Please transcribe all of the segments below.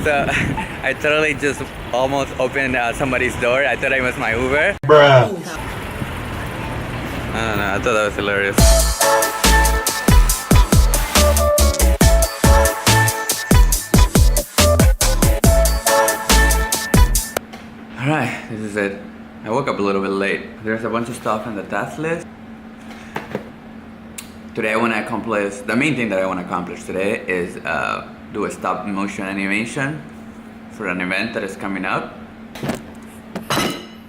So I totally just almost opened somebody's door. I thought it was my Uber. Bruh. I don't know, I thought that was hilarious. Alright, this is it. I woke up a little bit late. There's a bunch of stuff on the task list. Today I want to accomplish, the main thing that I want to accomplish today is do a stop motion animation for an event that is coming up.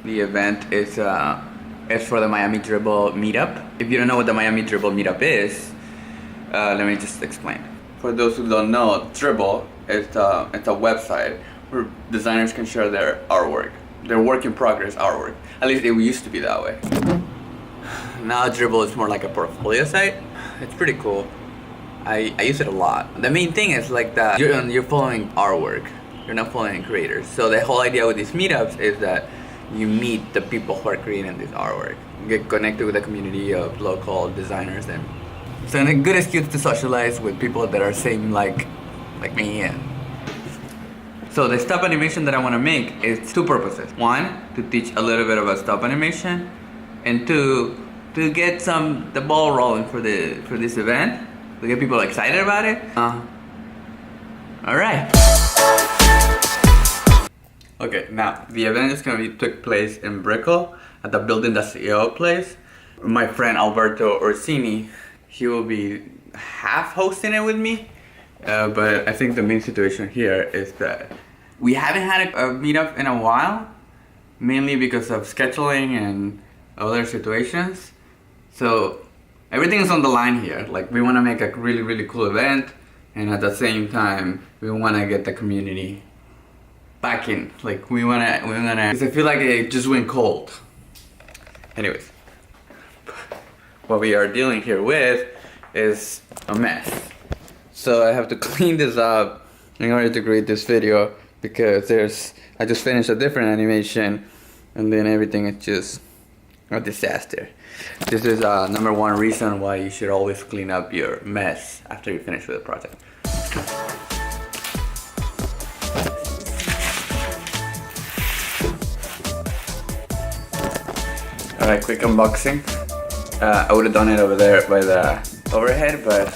The event is for the Miami Dribble meetup. If you don't know what the Miami Dribble meetup is, let me just explain. For those who don't know, Dribble is it's a website where designers can share their artwork, their work in progress artwork. At least it used to be that way. Now Dribble is more like a portfolio site. It's pretty cool. I use it a lot. The main thing is like that you're following artwork. You're not following creators. So the whole idea with these meetups is that you meet the people who are creating this artwork. You get connected with a community of local designers, and it's a good excuse to socialize with people that are same like me. And so the stop animation that I want to make is two purposes. One, to teach a little bit about stop animation, and two, to get the ball rolling for this event, to get people excited about it. All right. Okay, now the event is gonna take place in Brickell at the building that CEO place. My friend Alberto Orsini, he will be half hosting it with me, but I think the main situation here is that we haven't had a meetup in a while, mainly because of scheduling and other situations. So everything is on the line here. Like, we want to make a really, really cool event, and at the same time, we want to get the community back in. Like, we wanna, because I feel like it just went cold. Anyways, what we are dealing here with is a mess. So I have to clean this up in order to create this video, because I just finished a different animation, and then everything is just a disaster. This is number one reason why you should always clean up your mess after you finish with a project. Alright, quick unboxing. I would have done it over there by the overhead, but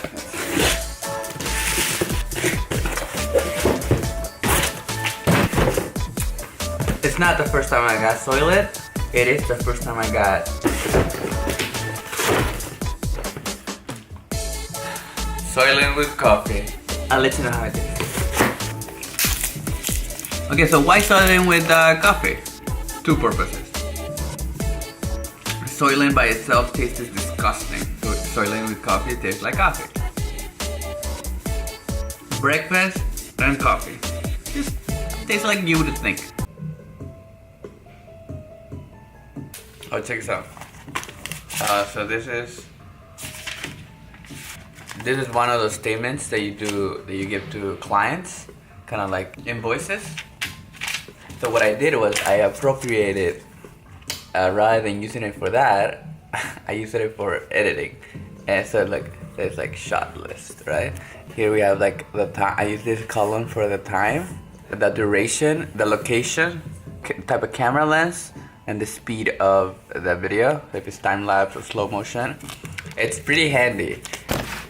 it's not the first time I got Soylent. It is the first time I got Soylent with coffee. I'll let you know how it is. Okay, so why Soylent with coffee? Two purposes. Soylent by itself tastes disgusting. So Soylent with coffee tastes like coffee. Breakfast and coffee. Just tastes like you would think. Oh, check this out. So this is one of those statements that you give to clients, kind of like invoices. So what I did was I appropriated, rather than using it for that, I used it for editing. And so there's like shot list, right? Here we have like the time. I use this column for the time, the duration, the location, type of camera lens, and the speed of the video, if it's time lapse or slow motion. It's pretty handy.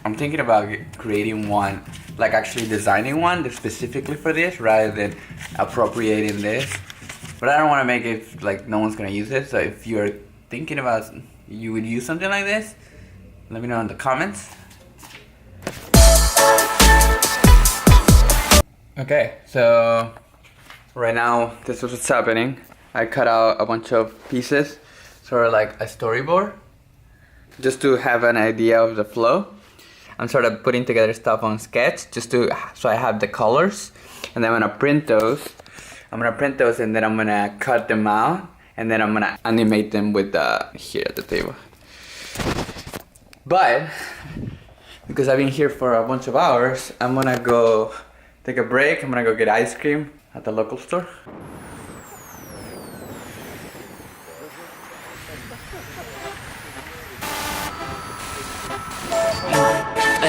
I'm thinking about creating one, like actually designing one that's specifically for this, rather than appropriating this. But I don't want to make it like no one's gonna use it. So if you're thinking about you would use something like this, let me know in the comments. Okay, so right now this is what's happening. I cut out a bunch of pieces, sort of like a storyboard, just to have an idea of the flow. I'm sort of putting together stuff on Sketch, so I have the colors, and then I'm gonna print those. And then I'm gonna cut them out, and then I'm gonna animate them with here at the table. But because I've been here for a bunch of hours, I'm gonna go take a break. I'm gonna go get ice cream at the local store.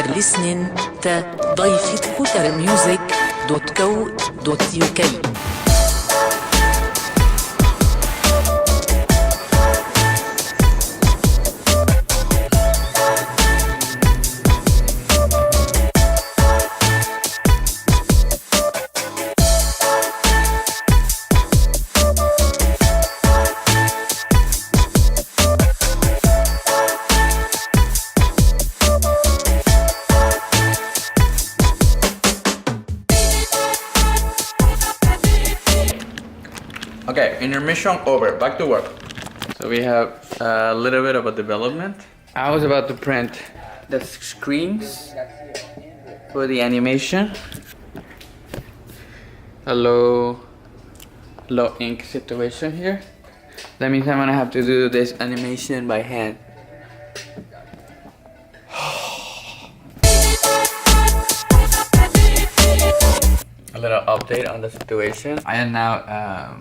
are listening to ضيفتكوترmusic.co.uk. Okay, intermission over, back to work. So we have a little bit of a development. I was about to print the screens for the animation. A low ink situation here. That means I'm gonna have to do this animation by hand. A little update on the situation. I am now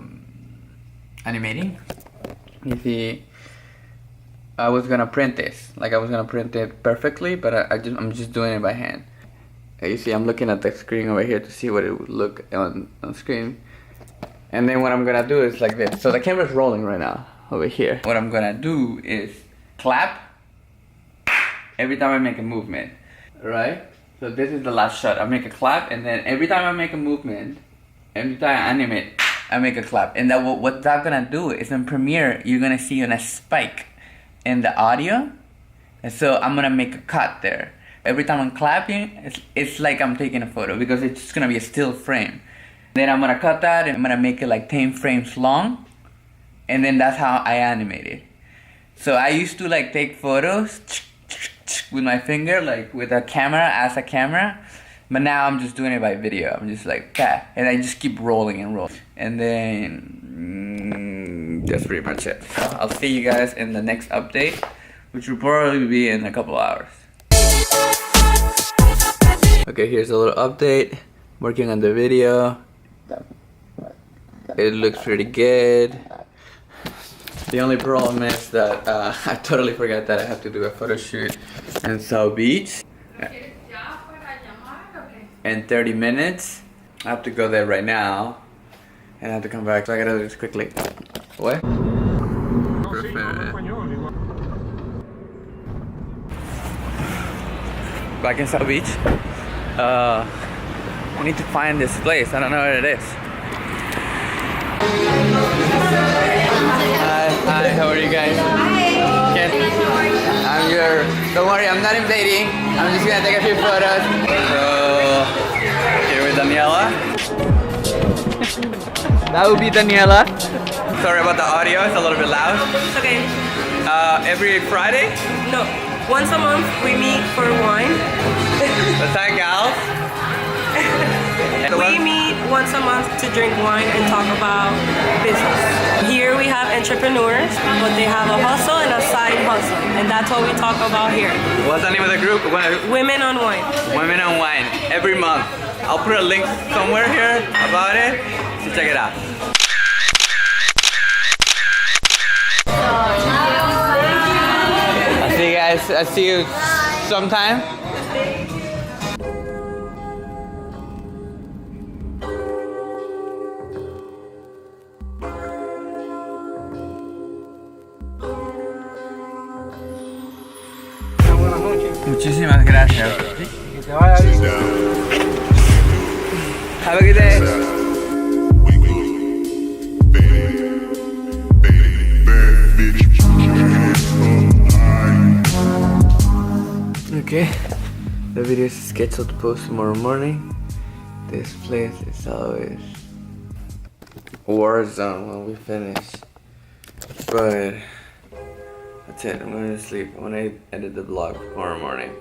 animating. You see, I was gonna print this, like I was gonna print it perfectly, but I'm just doing it by hand. You see, I'm looking at the screen over here to see what it would look on screen, and then what I'm gonna do is like this. So the camera's rolling right now over here. What I'm gonna do is clap every time I make a movement, right? So this is the last shot. I make a clap, and then every time I make a movement, every time I animate, I make a clap. And that what that's gonna do is in Premiere, you're gonna see a spike in the audio. And so I'm gonna make a cut there. Every time I'm clapping, it's like I'm taking a photo because it's just gonna be a still frame. Then I'm gonna cut that and I'm gonna make it like 10 frames long. And then that's how I animate it. So I used to like take photos with my finger, like with a camera, as a camera. But now I'm just doing it by video. I'm just like that, and I just keep rolling and rolling. And then that's pretty much it. So I'll see you guys in the next update, which will probably be in a couple hours. Okay, here's a little update. Working on the video. It looks pretty good. The only problem is that I totally forgot that I have to do a photo shoot in South Beach. In 30 minutes. I have to go there right now and I have to come back, so I gotta do this quickly. What? Back in South Beach. I need to find this place. I don't know where it is. Hi, how are you guys? Hi. Don't worry, I'm not invading. I'm just gonna take a few photos. So, here with Daniela. That would be Daniela. Sorry about the audio, it's a little bit loud. It's okay. Every Friday? No, once a month we meet for wine. What's that, gal? We meet once a month to drink wine and talk about business. Here we have entrepreneurs, but they have a hustle and a side hustle, and that's what we talk about here. What's the name of the group? Women on Wine. Women on Wine, every month. I'll put a link somewhere here about it, so check it out. I'll see you guys, I'll see you sometime. Muchísimas gracias. Have a good day. Okay, the video is scheduled to post tomorrow morning. This place is always war zone when we finish, but that's it. I'm gonna sleep when I edit the vlog tomorrow morning,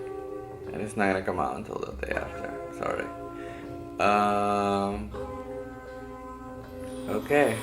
and it's not gonna come out until the day after. Sorry. Okay.